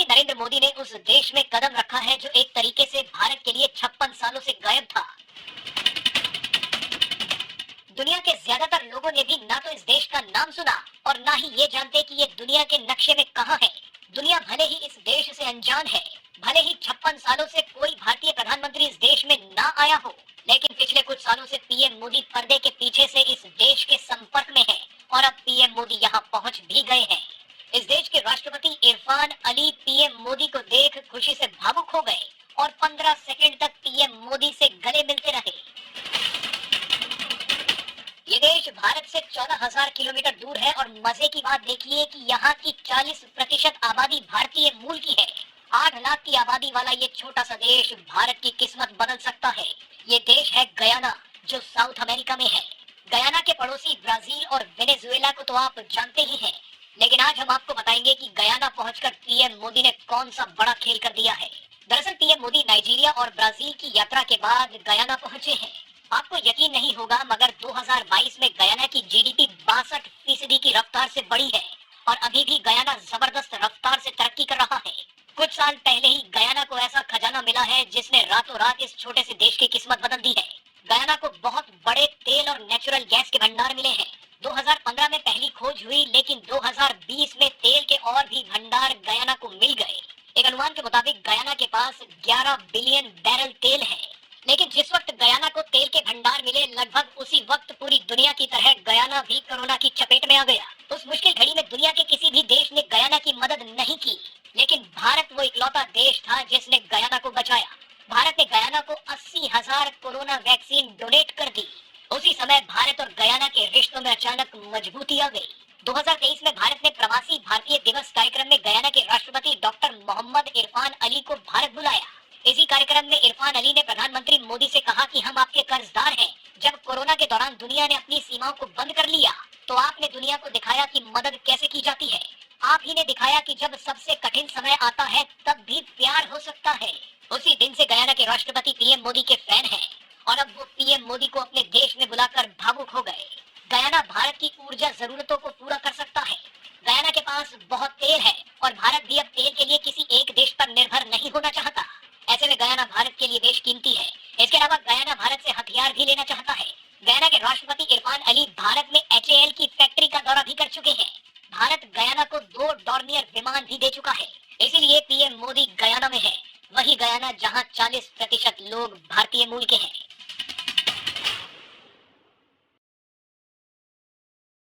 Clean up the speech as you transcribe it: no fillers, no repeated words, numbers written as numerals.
नरेंद्र मोदी ने उस देश में कदम रखा है जो एक तरीके से भारत के लिए 56 सालों से गायब था। दुनिया के ज्यादातर लोगों ने भी ना तो इस देश का नाम सुना और ना ही ये जानते कि ये दुनिया के नक्शे में कहाँ है। दुनिया भले ही इस देश से अनजान है, भले ही 56 सालों से कोई भारतीय प्रधानमंत्री इस देश में ना आया हो, लेकिन पिछले कुछ सालों से पीएम मोदी पर्दे के पीछे से इस देश के संपर्क में है और अब पीएम मोदी यहाँ पहुँच भी गए हैं। इस देश के राष्ट्रपति इरफान अली पीएम मोदी को देख खुशी से भावुक हो गए और 15 सेकंड तक पीएम मोदी से गले मिलते रहे। ये देश भारत से 14,000 किलोमीटर दूर है और मजे की बात देखिए कि यहाँ की 40% आबादी भारतीय मूल की है। 8 लाख की आबादी वाला ये छोटा सा देश भारत की किस्मत बदल सकता है। ये देश है गयाना, जो साउथ अमेरिका में है। गयाना के पड़ोसी ब्राजील और वेनेजुएला को तो आप जानते ही हैं, लेकिन आज हम आपको बताएंगे कि गयाना पहुंचकर पीएम मोदी ने कौन सा बड़ा खेल कर दिया है। दरअसल पीएम मोदी नाइजीरिया और ब्राजील की यात्रा के बाद गयाना पहुंचे हैं। आपको यकीन नहीं होगा, मगर 2022 में गयाना की जीडीपी 62% की रफ्तार से बढ़ी है और अभी भी गयाना जबरदस्त रफ्तार से तरक्की कर रहा है। कुछ साल पहले ही गयाना को ऐसा खजाना मिला है जिसने रातों रात इस छोटे से देश की किस्मत बदल दी है। गयाना को बहुत बड़े तेल और नेचुरल गैस के भंडार मिले हैं। 2015 में पहली खोज हुई, लेकिन 2020 में तेल के और भी भंडार गयाना को मिल गए। एक अनुमान के मुताबिक गयाना के पास 11 बिलियन बैरल तेल है। लेकिन जिस वक्त गयाना को तेल के भंडार मिले, लगभग उसी वक्त पूरी दुनिया की तरह गयाना भी कोरोना की चपेट में आ गया। उस मुश्किल घड़ी में दुनिया के किसी भी देश ने गयाना की मदद नहीं की, लेकिन भारत वो इकलौता देश था जिसने गयाना को बचाया। भारत ने गयाना को 80,000 कोरोना वैक्सीन डोनेट कर दी। उसी समय भारत और गयाना के रिश्तों में अचानक मजबूती आ गई। 2023 में भारत ने प्रवासी भारतीय दिवस कार्यक्रम में गयाना के राष्ट्रपति डॉक्टर मोहम्मद इरफान अली को भारत बुलाया। इसी कार्यक्रम में इरफान अली ने प्रधानमंत्री मोदी से कहा कि हम आपके कर्जदार हैं। जब कोरोना के दौरान दुनिया ने अपनी सीमाओं को बंद कर लिया, तो आपने दुनिया को दिखाया कि मदद कैसे की जाती है। आप ही ने दिखाया कि जब सबसे कठिन समय आता है तब भी प्यार हो सकता है। उसी दिन से गयाना के राष्ट्रपति पीएम मोदी के फैन हैं और अब वो पीएम मोदी को अपने देश में बुलाकर भावुक हो गए। गयाना भारत की ऊर्जा जरूरतों को पूरा कर सकता है। गयाना के पास बहुत तेल है और भारत भी अब तेल के लिए किसी एक देश पर निर्भर नहीं होना चाहता। ऐसे में गयाना भारत के लिए बेशकीमती है। इसके अलावा गयाना भारत से हथियार भी लेना चाहता है। गयाना के राष्ट्रपति इरफान अली भारत में HAL की फैक्ट्री का दौरा भी कर चुके हैं। भारत गयाना को 2 डॉर्नियर विमान भी दे चुका है। इसीलिए पीएम मोदी गयाना में है, वही गयाना जहां 40% लोग भारतीय मूल के हैं।